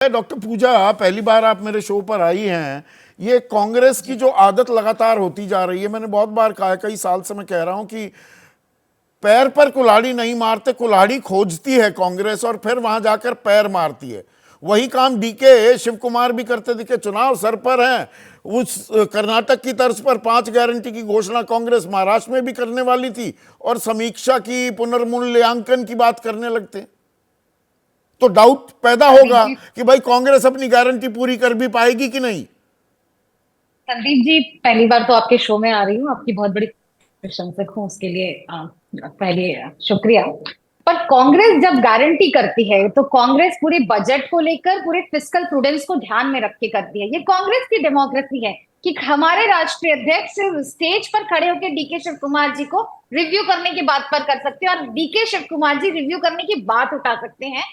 Doctor पूजा, पहली बार आप मेरे शो पर आई हैं। ये कांग्रेस की जो आदत लगातार होती जा रही है, मैंने बहुत बार कहा है, कई साल से मैं कह रहा हूं कि पैर पर कुल्हाड़ी नहीं मारते, कुल्हाड़ी खोजती है कांग्रेस और फिर वहां जाकर पैर मारती है। वही काम डीके शिव कुमार भी करते दिखे। चुनाव सर पर हैं, उस कर्नाटक की तर्ज पर 5 गारंटी की घोषणा कांग्रेस महाराष्ट्र में भी करने वाली थी और समीक्षा की, पुनर्मूल्यांकन की बात करने लगते हैं तो डाउट पैदा संदीप होगा जी। कि भाई कांग्रेस अपनी गारंटी पूरी कर भी पाएगी कि नहीं। संदीप जी, पहली बार तो आपके शो में आ रही हूँ, आपकी बहुत बड़ी प्रशंसक हूँ, उसके लिए पहले शुक्रिया। पर कांग्रेस जब गारंटी करती है तो कांग्रेस पूरे बजट को लेकर, पूरे फिस्कल प्रूडेंस को ध्यान में रख के करती है। ये कांग्रेस की डेमोक्रेसी है कि हमारे राष्ट्रीय अध्यक्ष स्टेज पर खड़े होकर डीके शिव कुमार जी को रिव्यू करने की बात पर कर सकते हैं और डीके शिव कुमार जी रिव्यू करने की बात उठा सकते हैं,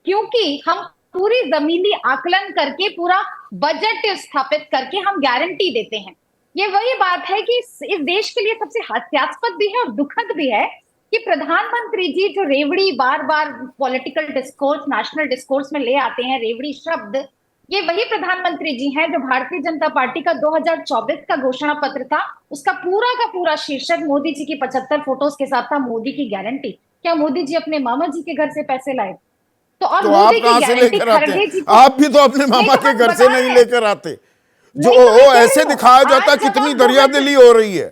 क्योंकि हम पूरी जमीनी आकलन करके, पूरा बजट स्थापित करके हम गारंटी देते हैं। ये वही बात है कि इस देश के लिए सबसे हास्यास्पद भी है और दुखद भी है कि प्रधानमंत्री जी जो रेवड़ी बार बार पॉलिटिकल डिस्कोर्स, नेशनल डिस्कोर्स में ले आते हैं, रेवड़ी शब्द, ये वही प्रधानमंत्री जी हैं जो भारतीय जनता पार्टी का 2024 का घोषणा पत्र था, उसका पूरा का पूरा शीर्षक मोदी जी की 75 फोटोज के साथ था, मोदी की गारंटी। क्या मोदी जी अपने मामा जी के घर से पैसे लाए? तो और तो आप मोदी की कहां से गारंटी लेकर आते हैं? खड़गे जी को। आप भी तो अपने नहीं मामा तो के हम घर से बता नहीं रहे हैं। लेकर आते। जो नहीं तो मैं कह ऐसे रही हूँ, दिखाया जाता आज जब कितनी आप दरिया दिली हो रही है।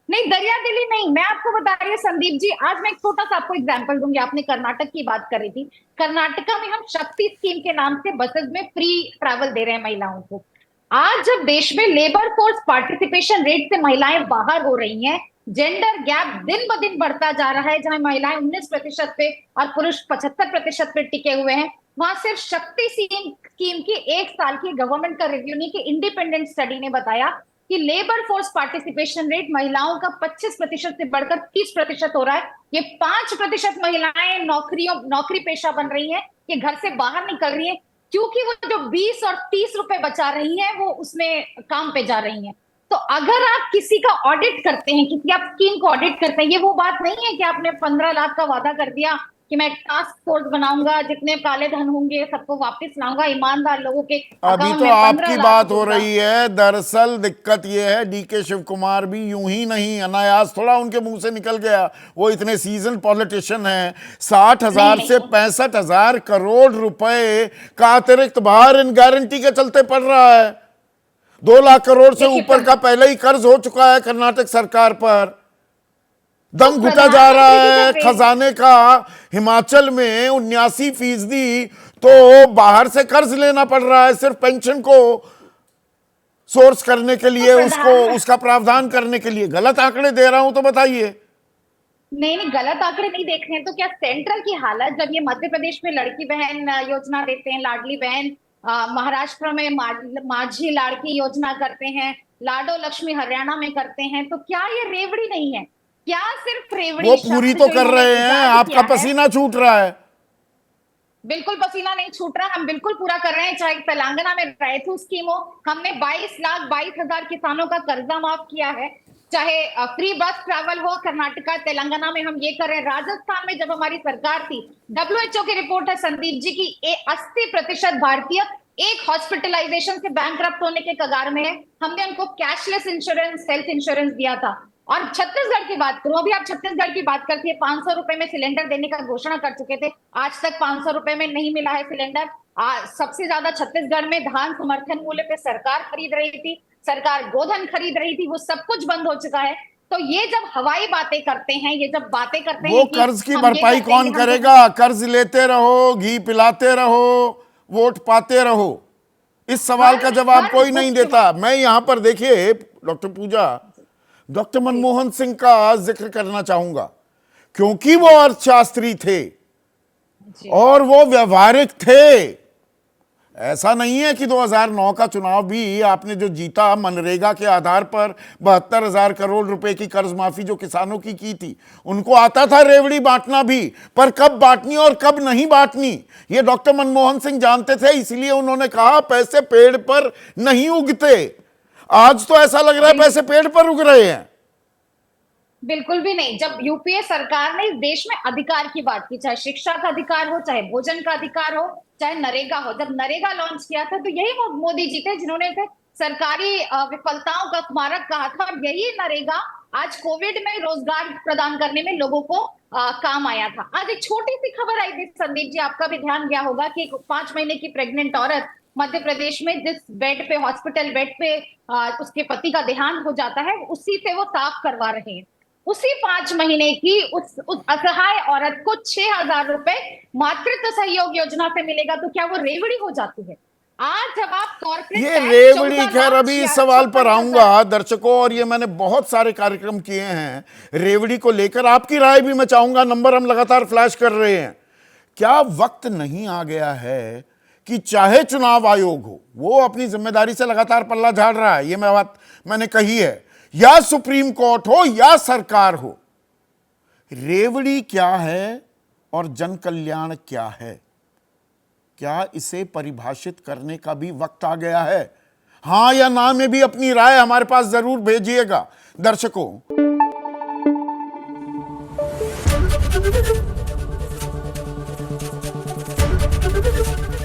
नहीं, दरिया दिली नहीं, मैं आपको बता रही हूँ संदीप जी। आज मैं एक छोटा सा आपको एग्जांपल दूंगी। आपने कर्नाटक की बात करी थी। कर्नाटका में हम शक्ति स्कीम के नाम से बसेस में फ्री ट्रैवल दे रहे हैं महिलाओं को। आज जब देश में लेबर फोर्स पार्टिसिपेशन रेट से महिलाएं बाहर हो रही हैं, जेंडर गैप दिन ब दिन बढ़ता जा रहा है, जहां महिलाएं 19% पे और पुरुष 75% पे टिके हुए हैं, वहां सिर्फ शक्ति स्कीम की 1 साल की गवर्नमेंट का रिव्यू नहीं कि इंडिपेंडेंट स्टडी ने बताया कि लेबर फोर्स पार्टिसिपेशन रेट महिलाओं का 25% से बढ़कर 30% हो रहा है। ये 5% महिलाएं नौकरी पेशा बन रही हैं, ये घर से बाहर निकल रही है, क्योंकि वो जो 20 और 30 रुपए बचा रही हैं वो उसमें काम पे जा रही हैं। तो अगर आप किसी का ऑडिट करते हैं, किसी आप स्कीम को ऑडिट करते हैं, ये वो बात नहीं है कि आपने 15 लाख का वादा कर दिया कि मैं टास्क फोर्स बनाऊंगा, जितने काले धन होंगे सबको वापस लाऊंगा, ईमानदार लोगों के अभी अकाउंट तो में 15 आपकी लाख बात हो दूंगा। रही है। दरअसल दिक्कत यह है, डीके शिव कुमार भी यूं ही नहीं अनायास थोड़ा उनके मुंह से निकल गया। वो इतने सीजन पॉलिटिशियन हैं। 60,000 नहीं से 65,000 करोड़ रुपए का अतिरिक्त भार इन गारंटी के चलते पड़ रहा है। 2 लाख करोड़ से देखिए, ऊपर का पहले ही कर्ज हो चुका है कर्नाटक सरकार पर। तो दम घुटा जा रहा प्रधानमंत्री जी है जब खजाने का। हिमाचल में 79% तो बाहर से कर्ज लेना पड़ रहा है सिर्फ पेंशन को सोर्स करने के तो लिए, उसको प्रधान उसका प्रावधान करने के लिए। गलत आंकड़े दे रहा हूं तो बताइए। नहीं नहीं, गलत आंकड़े नहीं देख रहे हैं तो क्या सेंट्रल की हालत, जब ये मध्य प्रदेश में लड़की बहन योजना देते हैं, लाडली बहन, महाराष्ट्र में माझी लाड़की योजना करते हैं, लाडो लक्ष्मी हरियाणा में करते हैं, तो क्या ये रेवड़ी नहीं है? क्या सिर्फ वो रेवड़ी पूरी शब्द तो जो कर इन्होंने रहे हैं, इजाद आपका किया है? पसीना छूट रहा है। बिल्कुल पसीना नहीं छूट रहा, हम बिल्कुल पूरा कर रहे हैं। चाहे तेलंगाना में रायतू स्कीम हो, हमने 22,22,000 किसानों का कर्जा माफ किया है। चाहे फ्री बस ट्रैवल हो, कर्नाटका तेलंगाना में हम ये कर रहे हैं। राजस्थान में जब हमारी सरकार थी, डब्ल्यूएचओ की रिपोर्ट है संदीप जी की, 80% भारतीय एक हॉस्पिटलाइजेशन से बैंकरप्ट होने के कगार में है। हमने उनको कैशलेस इंश्योरेंस, हेल्थ इंश्योरेंस दिया था। और छत्तीसगढ़ की बात करूं, अभी आप छत्तीसगढ़ की बात करती है, 500 रुपए में सिलेंडर देने का घोषणा कर चुके थे, आज तक 500 रुपए में नहीं मिला है सिलेंडर। सबसे ज्यादा छत्तीसगढ़ में धान समर्थन मूल्य पे सरकार खरीद रही थी, सरकार गोधन खरीद रही थी, वो सब कुछ बंद हो चुका है। तो ये जब हवाई बातें करते हैं, ये जब बातें करते वो हैं कि कर्ज की हम ये भरपाई कर देंगे, कौन हम वो करेगा? कर्ज लेते रहो, घी पिलाते रहो, वोट पाते रहो। इस सवाल हर का जवाब हर कोई नहीं मुख्य देता। मैं यहां पर देखिए डॉक्टर पूजा, डॉक्टर जी मनमोहन सिंह का जिक्र करना चाहूंगा, क्योंकि वो अर्थशास्त्री थे जी और वो व्यवहारिक थे। ऐसा नहीं है कि 2009 का चुनाव भी आपने जो जीता मनरेगा के आधार पर 72,000 करोड़ रुपए की कर्ज माफी जो किसानों की थी, उनको आता था रेवड़ी बांटना भी, पर कब बांटनी और कब नहीं बांटनी ये डॉक्टर मनमोहन सिंह जानते थे। इसलिए उन्होंने कहा पैसे पेड़ पर नहीं उगते। आज तो ऐसा लग रहा है बिल्कुल। पैसे पेड़ पर उग रहे हैं। बिल्कुल भी नहीं। जब यूपीए सरकार ने इस देश में अधिकार की बात की, चाहे शिक्षा का अधिकार हो, चाहे भोजन का अधिकार हो, चाहे नरेगा हो, जब नरेगा लॉन्च किया था तो यही मोदी जी थे जिन्होंने इसे सरकारी विफलताओं का स्मारक कहा था। और यही नरेगा आज कोविड में रोजगार प्रदान करने में लोगों को काम आया था। आज एक छोटी सी खबर आई थी संदीप जी, आपका भी ध्यान गया होगा कि एक 5 महीने की प्रेग्नेंट औरत मध्य प्रदेश में जिस बेड पे, हॉस्पिटल बेड पे उसके पति का देहांत हो जाता है, उसी से वो साफ करवा रहे हैं। उसी 5 महीने की उस असहाय औरत को 6,000 रुपए मातृत्व सहयोग योजना से मिलेगा, तो क्या वो रेवड़ी हो जाती है? आज जब आप कॉर्पोरेट ये टैक्स रेवड़ी, 14 खैर लाख अभी इस सवाल पर 56,000 आऊंगा दर्शकों, और ये मैंने बहुत सारे कार्यक्रम किए हैं रेवड़ी को लेकर। आपकी राय भी मैं चाहूंगा, नंबर हम लगातार फ्लैश कर रहे हैं। क्या वक्त नहीं आ गया है कि चाहे चुनाव आयोग हो, वो अपनी जिम्मेदारी से लगातार पल्ला झाड़ रहा है, ये मैं बात मैंने कही है, या सुप्रीम कोर्ट हो या सरकार हो, रेवड़ी क्या है और जन कल्याण क्या है, क्या इसे परिभाषित करने का भी वक्त आ गया है? हां या ना में भी अपनी राय हमारे पास जरूर भेजिएगा दर्शकों।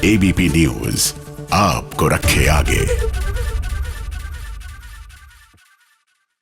एबीपी न्यूज आपको रखे आगे।